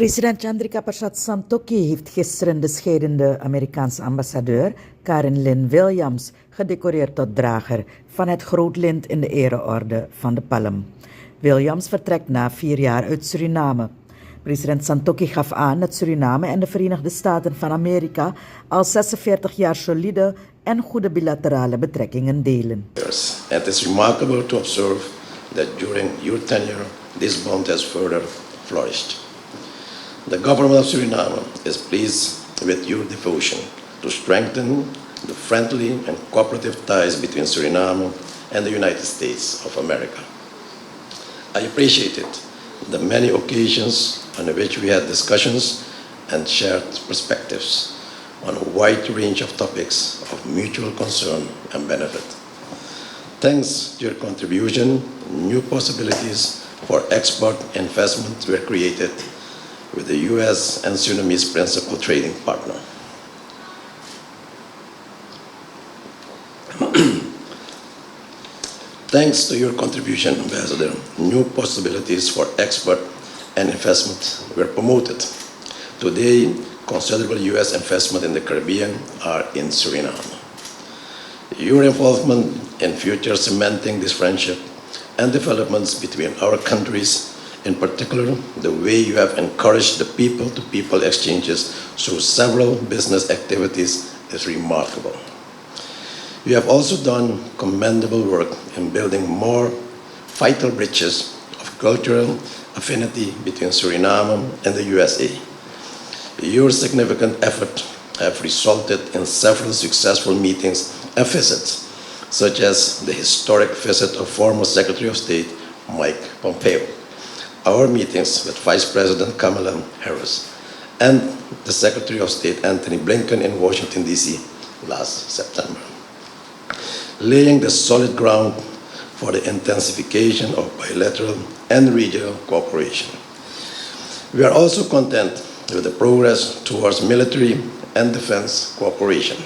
President Chandrika Prasad Santokhi heeft gisteren de scheidende Amerikaanse ambassadeur Karen Lynn Williams gedecoreerd tot drager van het Groot-Lint in de ereorde van de Palm. Williams vertrekt na 4 jaar uit Suriname. President Santokhi gaf aan dat Suriname en de Verenigde Staten van Amerika al 46 jaar solide en goede bilaterale betrekkingen delen. It is remarkable to observe that during your tenure, this bond has further flourished. The government of Suriname is pleased with your devotion to strengthen the friendly and cooperative ties between Suriname and the United States of America. I appreciated the many occasions on which we had discussions and shared perspectives on a wide range of topics of mutual concern and benefit. Thanks to your contribution, new possibilities for export investment were created with the U.S. and Surinamese principal trading partner. Thanks to your contribution, Ambassador, new possibilities for export and investment were promoted. Today, considerable U.S. investment in the Caribbean are in Suriname. Your involvement in future cementing this friendship and developments between our countries, in particular, the way you have encouraged the people-to-people exchanges through several business activities is remarkable. You have also done commendable work in building more vital bridges of cultural affinity between Suriname and the USA. Your significant efforts have resulted in several successful meetings and visits, such as the historic visit of former Secretary of State Mike Pompeo, our meetings with Vice President Kamala Harris, and the Secretary of State Anthony Blinken in Washington, D.C. last September, laying the solid ground for the intensification of bilateral and regional cooperation. We are also content with the progress towards military and defense cooperation.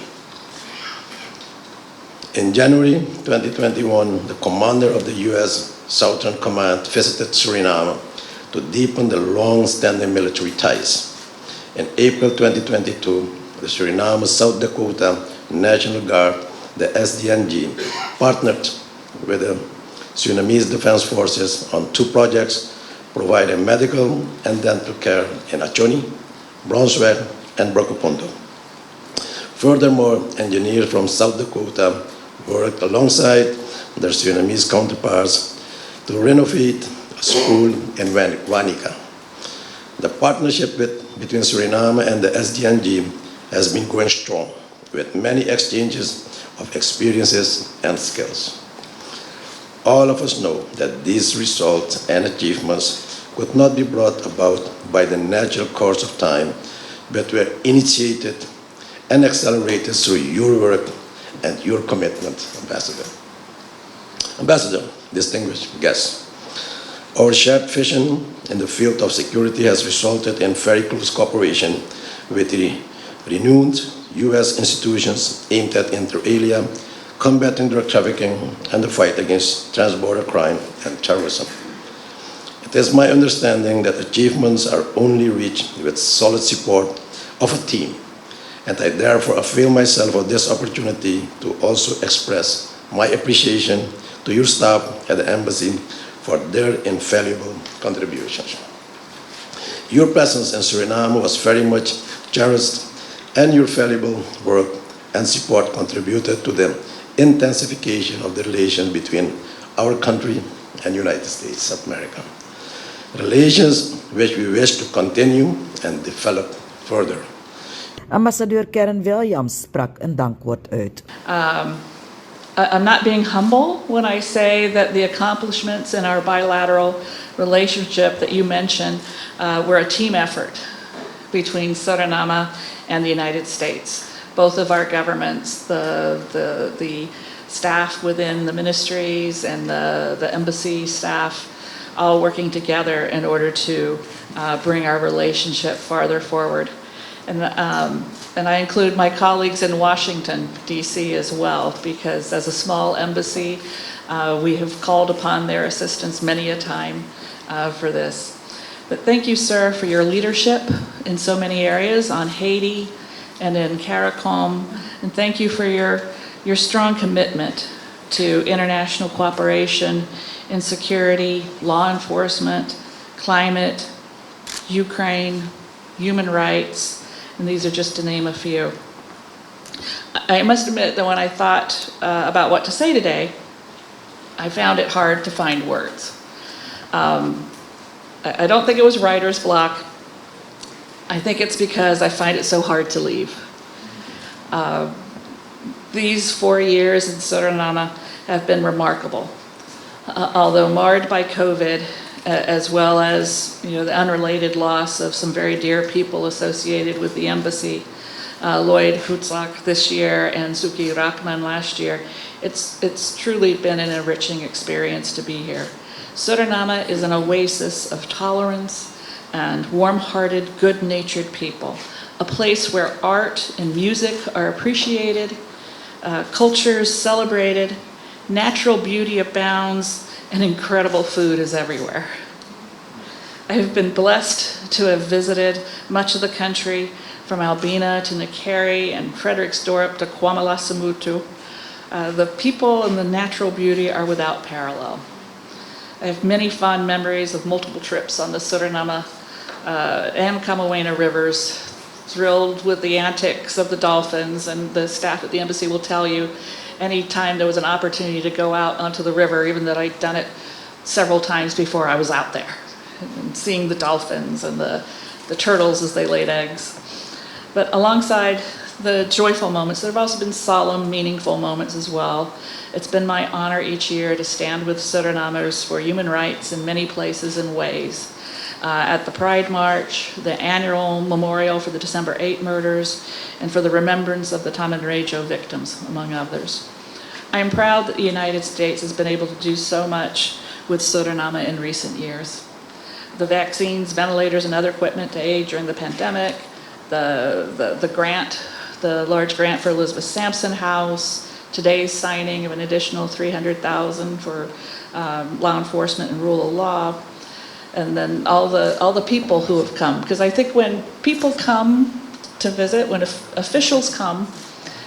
In January 2021, the commander of the U.S. Southern Command visited Suriname to deepen the long-standing military ties. In April 2022, the Suriname South Dakota National Guard, the SDNG, partnered with the Surinamese Defense Forces on 2 projects providing medical and dental care in Achoni, Brownsville, and Brokopondo. Furthermore, engineers from South Dakota worked alongside their Surinamese counterparts to renovate a school in Wanica. The partnership between Suriname and the SDNG has been going strong, with many exchanges of experiences and skills. All of us know that these results and achievements could not be brought about by the natural course of time, but were initiated and accelerated through your work and your commitment, Ambassador. Ambassador, distinguished guests, our shared vision in the field of security has resulted in very close cooperation with the renowned U.S. institutions aimed at inter alia, combating drug trafficking, and the fight against transborder crime and terrorism. It is my understanding that achievements are only reached with solid support of a team, and I therefore avail myself of this opportunity to also express my appreciation to your staff at the Embassy for their invaluable contributions. Your presence in Suriname was very much cherished, and your valuable work and support contributed to the intensification of the relation between our country and United States of America. Relations which we wish to continue and develop further. Ambassadeur Karen Williams sprak een dankwoord uit. I'm not being humble when I say that the accomplishments in our bilateral relationship that you mentioned were a team effort between Suriname and the United States. Both of our governments, the staff within the ministries and the embassy staff, all working together in order to bring our relationship farther forward. And I include my colleagues in Washington, D.C. as well, because as a small embassy, we have called upon their assistance many a time for this. But thank you, sir, for your leadership in so many areas on Haiti and in CARICOM, and thank you for your strong commitment to international cooperation in security, law enforcement, climate, Ukraine, human rights, and these are just to name a few. I must admit that when I thought about what to say today, I found it hard to find words. I don't think it was writer's block. I think it's because I find it so hard to leave. These 4 years in Suriname have been remarkable. Although marred by COVID, as well as the unrelated loss of some very dear people associated with the embassy, Lloyd Hutzak this year and Suki Rahman last year, it's truly been an enriching experience to be here. Suriname is an oasis of tolerance and warm-hearted, good-natured people, a place where art and music are appreciated, cultures celebrated, natural beauty abounds, and incredible food is everywhere. I have been blessed to have visited much of the country, from Albina to Nakeri and Frederiksdorp to Kwamalasemutu. The people and the natural beauty are without parallel. I have many fond memories of multiple trips on the Suriname and Kamawena rivers, thrilled with the antics of the dolphins, and the staff at the embassy will tell you anytime there was an opportunity to go out onto the river, even that I'd done it several times before I was out there, and seeing the dolphins and the turtles as they laid eggs. But alongside the joyful moments, there have also been solemn, meaningful moments as well. It's been my honor each year to stand with Surinamers for human rights in many places and ways. At the Pride March, the annual memorial for the December 8 murders, and for the remembrance of the Tamanrego victims, among others. I am proud that the United States has been able to do so much with Suriname in recent years. The vaccines, ventilators, and other equipment to aid during the pandemic, the grant, the large grant for Elizabeth Sampson House, today's signing of an additional $300,000 for law enforcement and rule of law, and then all the people who have come. Because I think when people come to visit, when officials come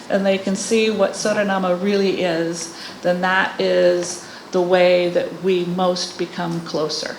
and they can see what Suriname really is, then that is the way that we most become closer.